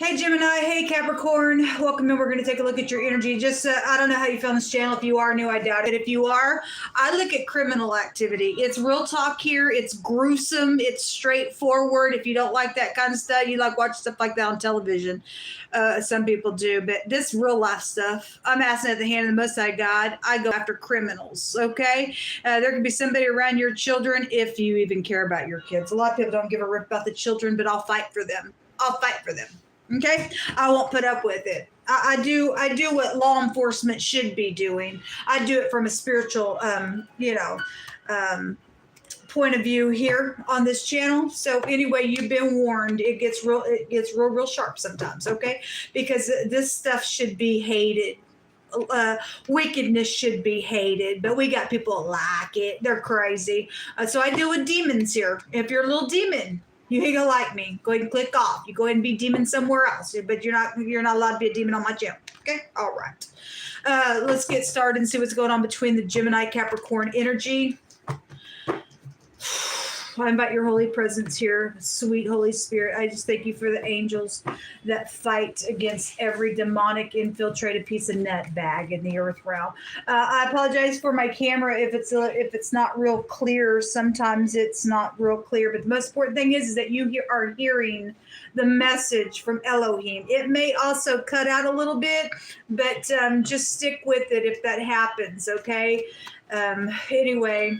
Hey Gemini, hey Capricorn, welcome in. We're going to take a look at your energy. Just, I don't know how you feel on this channel. If you are new, I doubt it. If you are, I look at criminal activity. It's real talk here. It's gruesome. It's straightforward. If you don't like that kind of stuff, you like watch stuff like that on television. Some people do, but this real life stuff, I'm asking at the hand of the Most High God. I go after criminals, okay? There could be somebody around your children if you even care about your kids. A lot of people don't give a rip about the children, but I'll fight for them. I'll fight for them. Okay, I won't put up with it. I do what law enforcement should be doing. I do it from a spiritual, point of view here on this channel. So anyway, you've been warned. It gets real sharp sometimes. Okay, because this stuff should be hated. Wickedness should be hated, but we got people that like it. They're crazy. So I deal with demons here. If you're a little demon, you ain't gonna like me. Go ahead and click off. You go ahead and be demon somewhere else, but you're not allowed to be a demon on my channel. Okay, all right. Let's get started and see what's going on between the Gemini Capricorn energy. I invite your holy presence here, sweet Holy Spirit. I just thank you for the angels that fight against every demonic infiltrated piece of nut bag in the earth realm. I apologize for my camera if it's not real clear. Sometimes it's not real clear, but the most important thing is that you are hearing the message from Elohim. It may also cut out a little bit, but just stick with it if that happens, okay? Anyway,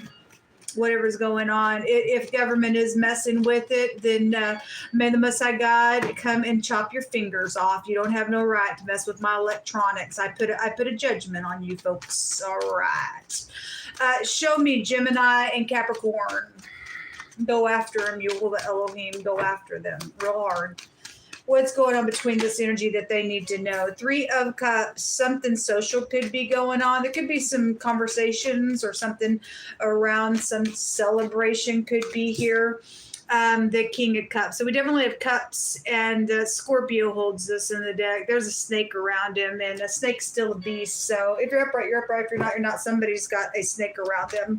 whatever's going on. If government is messing with it, then may the Most High God come and chop your fingers off. You don't have no right to mess with my electronics. I put a judgment on you folks. All right. Show me Gemini and Capricorn. Go after them. You will let Elohim go after them real hard. What's going on between this energy that they need to know? Three of Cups, something social could be going on. There could be some conversations or something around some celebration could be here. The King of Cups. So we definitely have Cups, and Scorpio holds this in the deck. There's a snake around him, and a snake's still a beast. So if you're upright, you're upright. If you're not, you're not. Somebody's got a snake around them.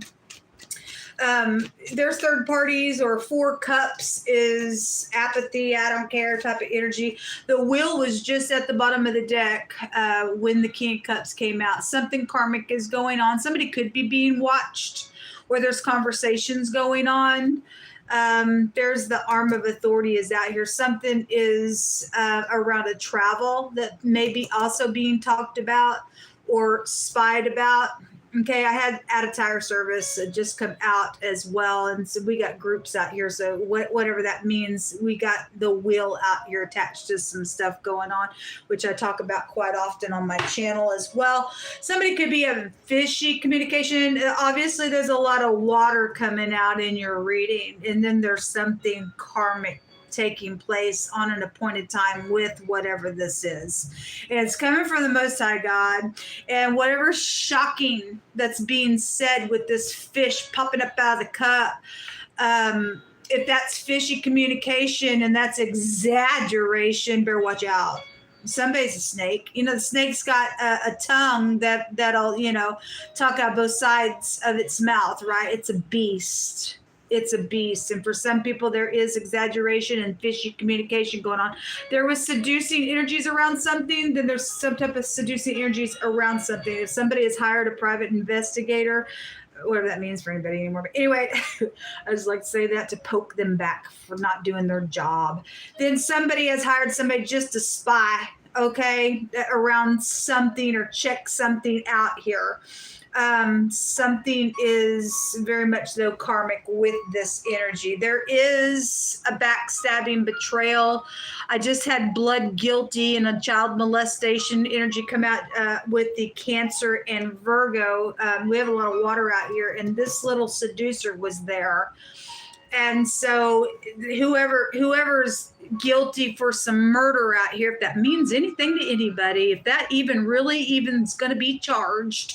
There's third parties, or Four Cups is apathy, I don't care type of energy. The Wheel was just at the bottom of the deck when the King of Cups came out. Something karmic is going on. Somebody could be being watched, or there's conversations going on. There's the Arm of Authority is out here. Something is around a travel that may be also being talked about or spied about. Okay, I had At a Tire Service just come out as well, and so we got groups out here. So whatever that means, we got the Wheel out here attached to some stuff going on, which I talk about quite often on my channel as well. Somebody could be having fishy communication. Obviously, there's a lot of water coming out in your reading, and then there's something karmic taking place on an appointed time with whatever this is. And it's coming from the Most High God. And whatever shocking that's being said with this fish popping up out of the cup, if that's fishy communication and that's exaggeration, better watch out. Somebody's a snake. You know, the snake's got a tongue that'll, talk out both sides of its mouth, right? It's a beast. It's a beast. And for some people, there is exaggeration and fishy communication going on. There was seducing energies around something, then there's some type of seducing energies around something. If somebody has hired a private investigator, whatever that means for anybody anymore. But anyway, I just like to say that to poke them back for not doing their job. Then somebody has hired somebody just to spy, okay, around something or check something out here. Something is very much though karmic with this energy. There is a backstabbing, betrayal. I just had blood guilty and a child molestation energy come out with the Cancer and Virgo. We have a lot of water out here, and this little seducer was there. And so whoever's guilty for some murder out here, if that means anything to anybody, if that even is going to be charged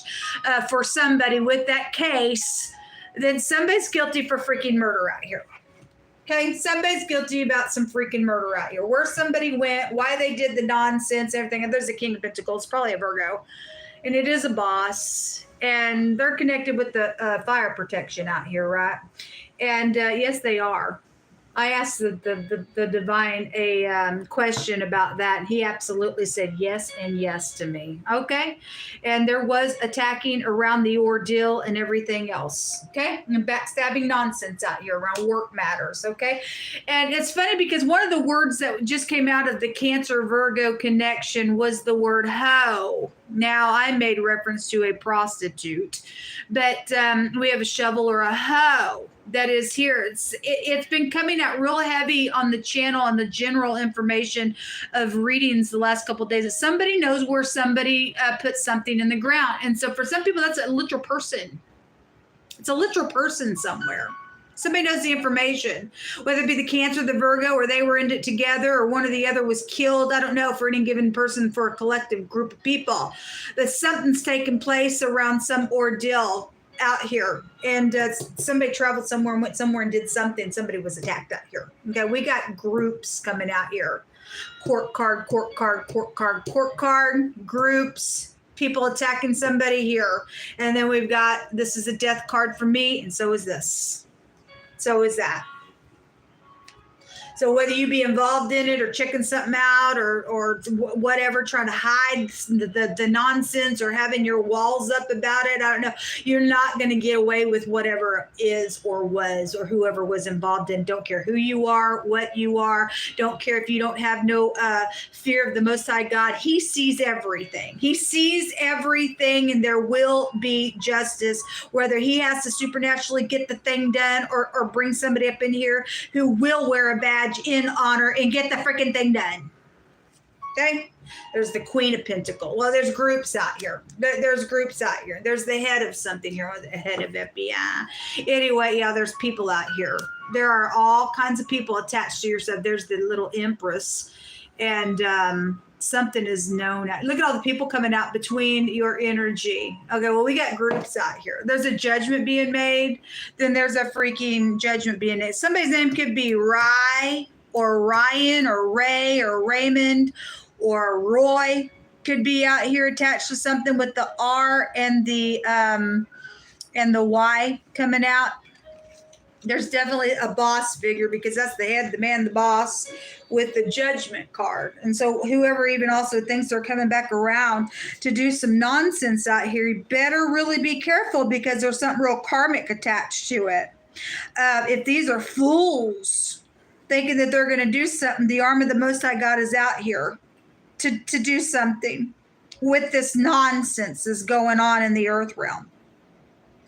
for somebody with that case, then somebody's guilty for freaking murder out here. Okay, somebody's guilty about some freaking murder out here. Where somebody went, why they did the nonsense, everything. And there's a King of Pentacles, probably a Virgo, and it is a boss, and they're connected with the fire protection out here, right? And yes, they are. I asked the divine a question about that, and he absolutely said yes and yes to me. Okay, and there was attacking around the ordeal and everything else. Okay, and backstabbing nonsense out here around work matters. Okay, and it's funny because one of the words that just came out of the Cancer Virgo connection was the word hoe. Now I made reference to a prostitute, but we have a shovel or a hoe that is here. It's been coming out real heavy on the channel and the general information of readings the last couple of days. That somebody knows where somebody put something in the ground, and so for some people that's a literal person. It's a literal person somewhere. Somebody knows the information, whether it be the Cancer, the Virgo, or they were in it together, or one or the other was killed. I don't know for any given person, for a collective group of people, that something's taken place around some ordeal out here, and somebody traveled somewhere and went somewhere and did something. Somebody was attacked out here. Okay, we got groups coming out here. Court card, court card, court card, court card, groups, people attacking somebody here. And then we've got, this is a death card for me, and so is this. So is that. So whether you be involved in it or checking something out or whatever, trying to hide the nonsense or having your walls up about it, I don't know. You're not going to get away with whatever is or was or whoever was involved in. Don't care who you are, what you are. Don't care if you don't have no fear of the Most High God. He sees everything. He sees everything, and there will be justice, whether he has to supernaturally get the thing done or bring somebody up in here who will wear a badge in honor and get the freaking thing done. Okay, there's the Queen of Pentacles. Well, there's groups out here. There's groups out here. There's the head of something here, or the head of FBI. Anyway, yeah, there's people out here. There are all kinds of people attached to yourself. There's the little Empress, and something is known. Look at all the people coming out between your energy. Okay, well, we got groups out here. There's a judgment being made. Then there's a freaking judgment being made. Somebody's name could be Rye or Ryan or Ray or Raymond or Roy. Could be out here attached to something with the R and the Y coming out. There's definitely a boss figure, because that's the head, the man, the boss, with the judgment card. And so whoever even also thinks they're coming back around to do some nonsense out here, you better really be careful, because there's something real karmic attached to it. If these are fools thinking that they're going to do something, the arm of the Most High God is out here to do something with this nonsense that's going on in the earth realm.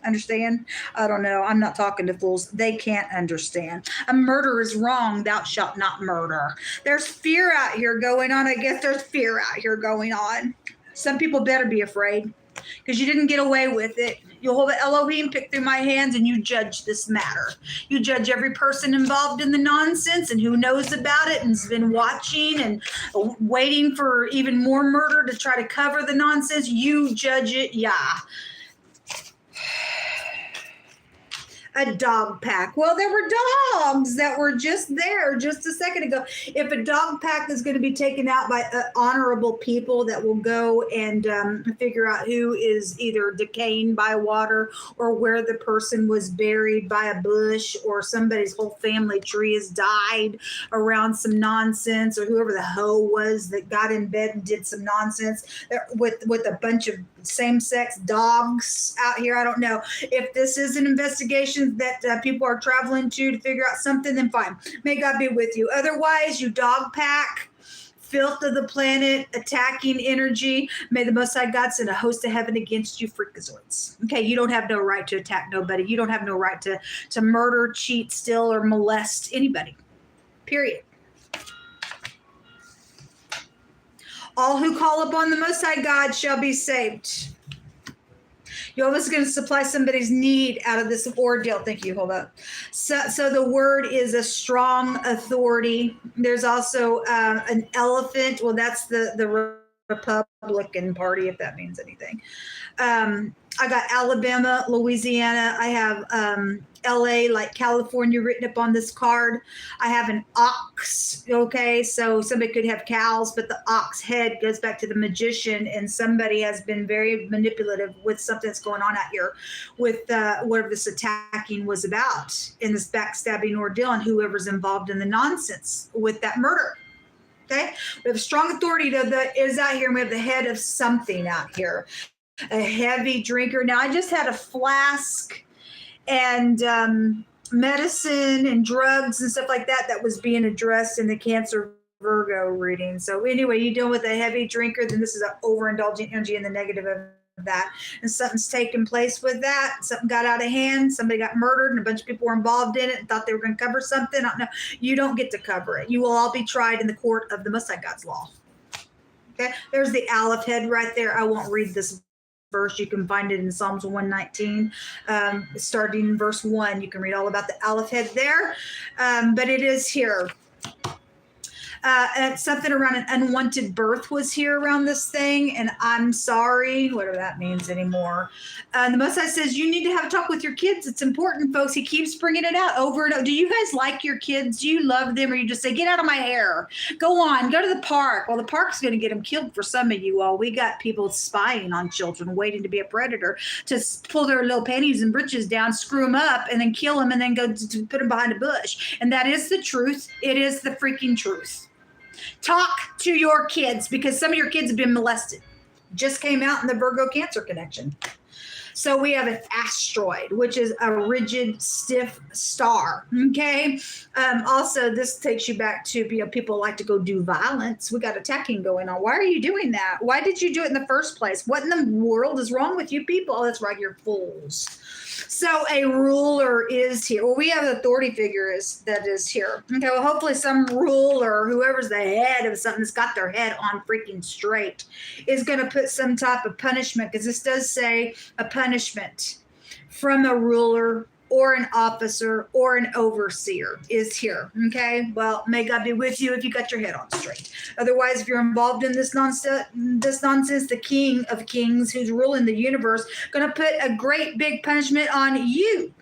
Understand? I don't know. I'm not talking to fools. They can't understand. A murder is wrong. Thou shalt not murder. There's fear out here going on. I guess there's fear out here going on. Some people better be afraid, because you didn't get away with it. Jehovah Elohim picked through my hands, and you judge this matter. You judge every person involved in the nonsense and who knows about it and's been watching and waiting for even more murder to try to cover the nonsense. You judge it. Yeah. A dog pack. Well, there were dogs that were just there just a second ago. If a dog pack is going to be taken out by honorable people that will go and figure out who is either decaying by water, or where the person was buried by a bush, or somebody's whole family tree has died around some nonsense, or whoever the hoe was that got in bed and did some nonsense with a bunch of same-sex dogs out here. I don't know. If this is an investigation that people are traveling to figure out something, then fine. May God be with you. Otherwise, you dog pack, filth of the planet, attacking energy, may the Most High God send a host of heaven against you, freakazoids. Okay, you don't have no right to attack nobody. You don't have no right to murder, cheat, steal, or molest anybody. Period. All who call upon the Most High God shall be saved. Jehovah's going to supply somebody's need out of this ordeal. Thank you. Hold up. So the word is a strong authority. There's also an elephant. Well, that's the Republican Party, if that means anything. I got Alabama, Louisiana. I have LA, like California, written up on this card. I have an ox. Okay, so somebody could have cows, but the ox head goes back to the magician, and somebody has been very manipulative with something that's going on out here with whatever this attacking was about in this backstabbing ordeal, and whoever's involved in the nonsense with that murder. Okay, we have strong authority that is out here, and we have the head of something out here. A heavy drinker. Now, I just had a flask and medicine and drugs and stuff like that was being addressed in the Cancer Virgo reading. So anyway, you deal with a heavy drinker, then this is an overindulgent energy and the negative of that. And something's taken place with that. Something got out of hand. Somebody got murdered and a bunch of people were involved in it and thought they were going to cover something. I don't know. You don't get to cover it. You will all be tried in the court of the Most High God's law. Okay, there's the Aleph head right there. I won't read this verse. You can find it in Psalms 119, starting in verse 1. You can read all about the Aleph head there, but it is here. And something around an unwanted birth was here around this thing, and I'm sorry, whatever that means anymore. The Most High says you need to have a talk with your kids. It's important, folks. He keeps bringing it out over and over. Do you guys like your kids? Do you love them, or you just say, get out of my hair? Go on, go to the park. Well, the park's going to get them killed for some of you all. We got people spying on children, waiting to be a predator, to pull their little panties and britches down, screw them up, and then kill them, and then go to put them behind a bush. And that is the truth. It is the freaking truth. Talk to your kids, because some of your kids have been molested. Just came out in the Virgo Cancer connection. So we have an asteroid, which is a rigid, stiff star. Okay. Also, this takes you back to, people like to go do violence. We got attacking going on. Why are you doing that? Why did you do it in the first place? What in the world is wrong with you people? Oh, that's right, you're fools. So a ruler is here. Well, we have an authority figure that is here. Okay, well, hopefully some ruler, whoever's the head of something that's got their head on freaking straight, is going to put some type of punishment, because this does say a punishment from a ruler or an officer or an overseer is here. Okay, well, may God be with you if you got your head on straight. Otherwise, if you're involved in this nonsense, the King of Kings, who's ruling the universe, going to put a great big punishment on you.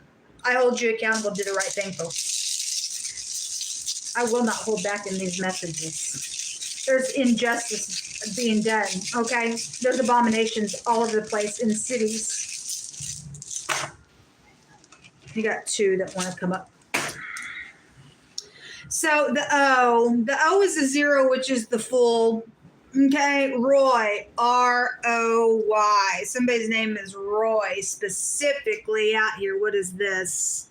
I hold you accountable to do the right thing, folks. I will not hold back in these messages. There's injustice being done. Okay, there's abominations all over the place in cities. You got two that want to come up. So the O is a 0, which is the full. Okay, Roy, R-O-Y. Somebody's name is Roy specifically out here. What is this?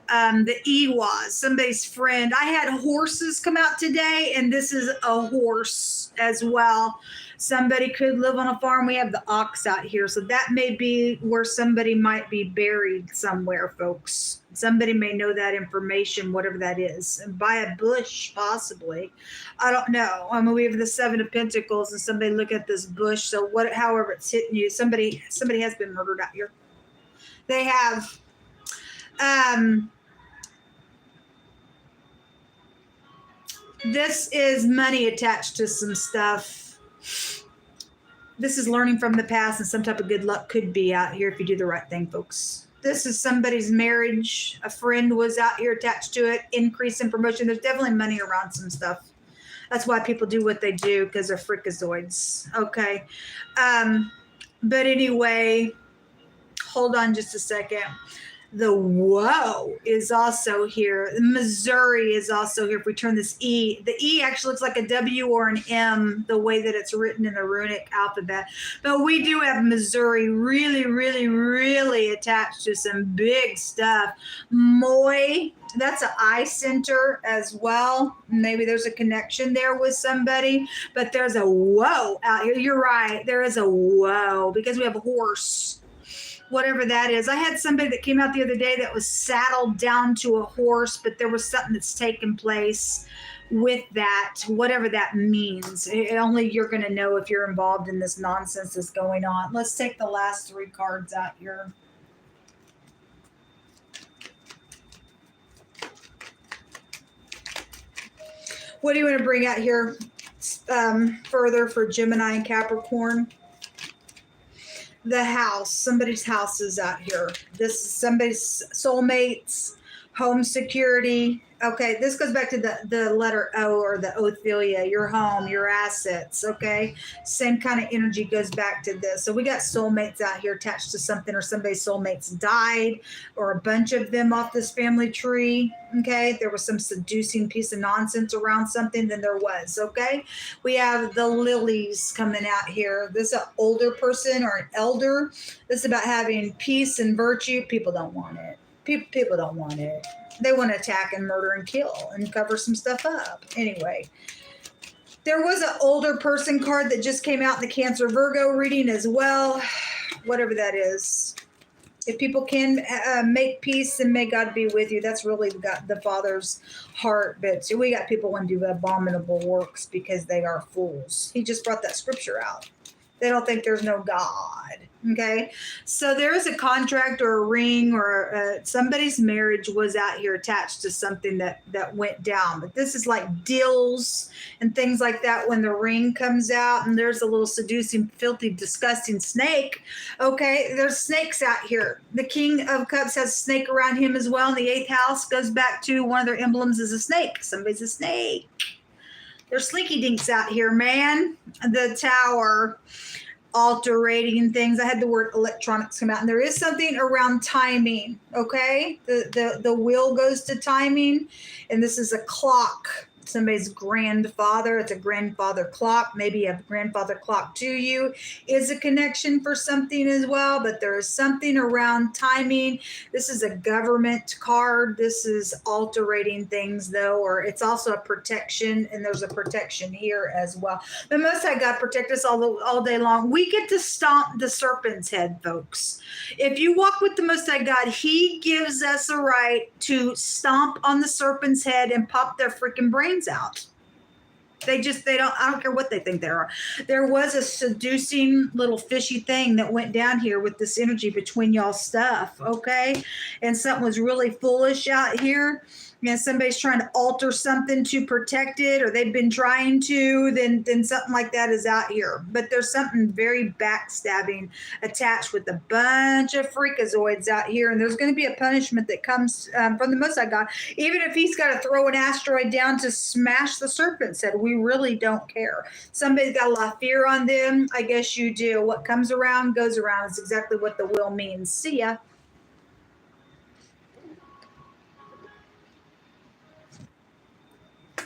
The Ewas, somebody's friend. I had horses come out today, and this is a horse as well. Somebody could live on a farm. We have the ox out here. So that may be where somebody might be buried somewhere, folks. Somebody may know that information, whatever that is. And by a bush, possibly. I don't know. I mean, we have the 7 of Pentacles, and somebody look at this bush. So however it's hitting you, somebody has been murdered out here. They have, this is money attached to some stuff. This is learning from the past, and some type of good luck could be out here if you do the right thing, folks. This is somebody's marriage. A friend was out here attached to it. Increase in promotion. There's definitely money around some stuff. That's why people do what they do, because they're freakazoids. Okay. But anyway, hold on just a second. The whoa is also here. Missouri is also here. If we turn this E, the E actually looks like a W or an M, the way that it's written in the runic alphabet. But we do have Missouri really, really, really attached to some big stuff. Moy, that's an eye center as well. Maybe there's a connection there with somebody, but there's a whoa out here. You're right. There is a whoa, because we have a horse. Whatever that is. I had somebody that came out the other day that was saddled down to a horse, but there was something that's taken place with that, whatever that means. Only you're going to know if you're involved in this nonsense that's going on. Let's take the last 3 cards out here. What do you want to bring out here further for Gemini and Capricorn? the house. Somebody's house is out here. This is somebody's soulmates, home security. Okay, this goes back to the letter O, or the Ophelia, your home, your assets. Okay, same kind of energy goes back to this. So we got soulmates out here attached to something, or somebody's soulmates died, or a bunch of them off this family tree. Okay, there was some seducing piece of nonsense around something, then there was. Okay, we have the lilies coming out here. This is an older person or an elder. This is about having peace and virtue. People don't want it. People don't want it. They want to attack and murder and kill and cover some stuff up. Anyway, there was an older person card that just came out in the Cancer Virgo reading as well. Whatever that is. If people can make peace, then may God be with you. That's really the Father's heart. But we got people want to do abominable works because they are fools. He just brought that scripture out. They don't think there's no God. Okay, so there is a contract or a ring, or somebody's marriage was out here attached to something that went down. But this is like deals and things like that when the ring comes out, and there's a little seducing, filthy, disgusting snake. Okay, there's snakes out here. The King of Cups has a snake around him as well. And the 8th house goes back to one of their emblems is a snake. Somebody's a snake. There's slinky dinks out here, man. The Tower. Alterating things. I had the word electronics come out, and there is something around timing. Okay, the wheel goes to timing, and this is a clock. Somebody's grandfather. It's a grandfather clock. Maybe you have a grandfather clock to you. Is a connection for something as well, but there is something around timing. This is a government card. This is alterating things though, or it's also a protection, and there's a protection here as well. The Most High God protect us all day long. We get to stomp the serpent's head, folks. If you walk with the Most High God, He gives us a right to stomp on the serpent's head and pop their freaking brains out. I don't care what they think they are. There was a seducing little fishy thing that went down here with this energy between y'all stuff, okay? And something was really foolish out here. And somebody's trying to alter something to protect it, or they've been trying to, then something like that is out here. But there's something very backstabbing attached with a bunch of freakazoids out here, and there's going to be a punishment that comes from the Most High God. Even if He's got to throw an asteroid down to smash the serpent's head, we really don't care. Somebody's got a lot of fear on them. I guess you do. What comes around goes around is exactly what the will means. See ya.